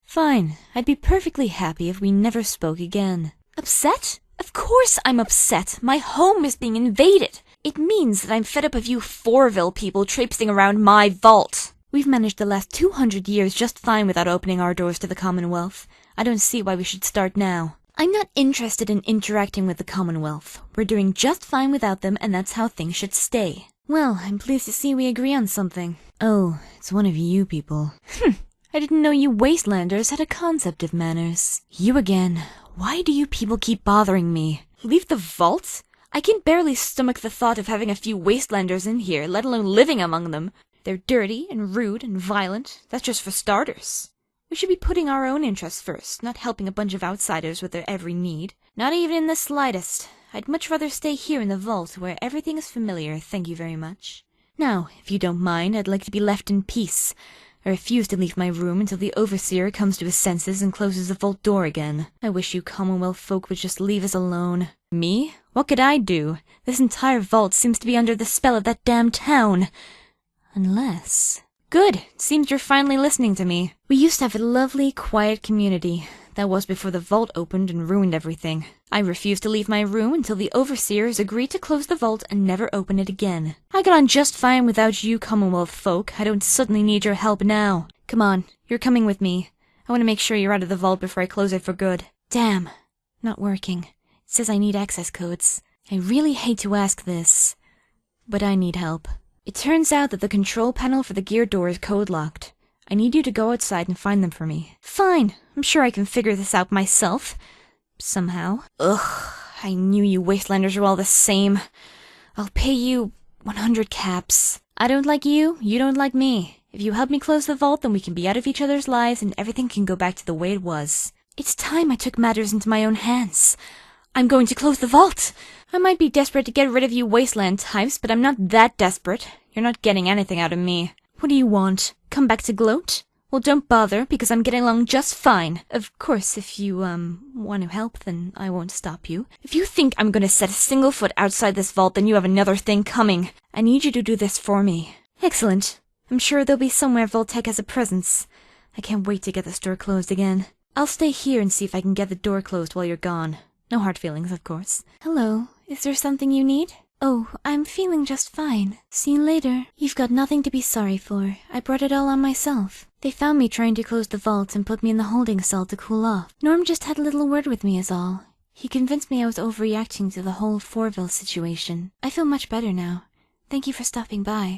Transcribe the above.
Fine. I'd be perfectly happy if we never spoke again. Upset? Of course I'm upset. My home is being invaded. It means that I'm fed up of you Fourville people traipsing around my vault. We've managed to last 200 years just fine without opening our doors to the Commonwealth. I don't see why we should start now. I'm not interested in interacting with the Commonwealth. We're doing just fine without them, and that's how things should stay. Well, I'm pleased to see we agree on something. Oh, it's one of you people. I didn't know you wastelanders had a concept of manners. You again. Why do you people keep bothering me? Leave the vault? I can barely stomach the thought of having a few wastelanders in here, let alone living among them. They're dirty and rude and violent. That's just for starters. We should be putting our own interests first, not helping a bunch of outsiders with their every need. Not even in the slightest. I'd much rather stay here in the vault, where everything is familiar, thank you very much. Now, if you don't mind, I'd like to be left in peace. I refuse to leave my room until the Overseer comes to his senses and closes the vault door again. I wish you Commonwealth folk would just leave us alone. Me? What could I do? This entire vault seems to be under the spell of that damn town. Unless... Good! Seems you're finally listening to me. We used to have a lovely, quiet community. That was before the vault opened and ruined everything. I refused to leave my room until the Overseers agreed to close the vault and never open it again. I got on just fine without you Commonwealth folk. I don't suddenly need your help now. Come on, you're coming with me. I want to make sure you're out of the vault before I close it for good. Damn. Not working. It says I need access codes. I really hate to ask this, but I need help. It turns out that the control panel for the gear door is code-locked. I need you to go outside and find them for me. Fine. I'm sure I can figure this out myself. Somehow. Ugh. I knew you wastelanders were all the same. I'll pay you 100 caps. I don't like you, you don't like me. If you help me close the vault, then we can be out of each other's lives and everything can go back to the way it was. It's time I took matters into my own hands. I'm going to close the vault. I might be desperate to get rid of you wasteland types, but I'm not that desperate. You're not getting anything out of me. What do you want? Come back to gloat? Well, don't bother, because I'm getting along just fine. Of course, if you, want to help, then I won't stop you. If you think I'm gonna set a single foot outside this vault, then you have another thing coming. I need you to do this for me. Excellent. I'm sure there'll be somewhere Vault-Tec has a presence. I can't wait to get this door closed again. I'll stay here and see if I can get the door closed while you're gone. No hard feelings, of course. Hello, is there something you need? Oh, I'm feeling just fine. See you later. You've got nothing to be sorry for. I brought it all on myself. They found me trying to close the vault and put me in the holding cell to cool off. Norm just had a little word with me is all. He convinced me I was overreacting to the whole Fourville situation. I feel much better now. Thank you for stopping by.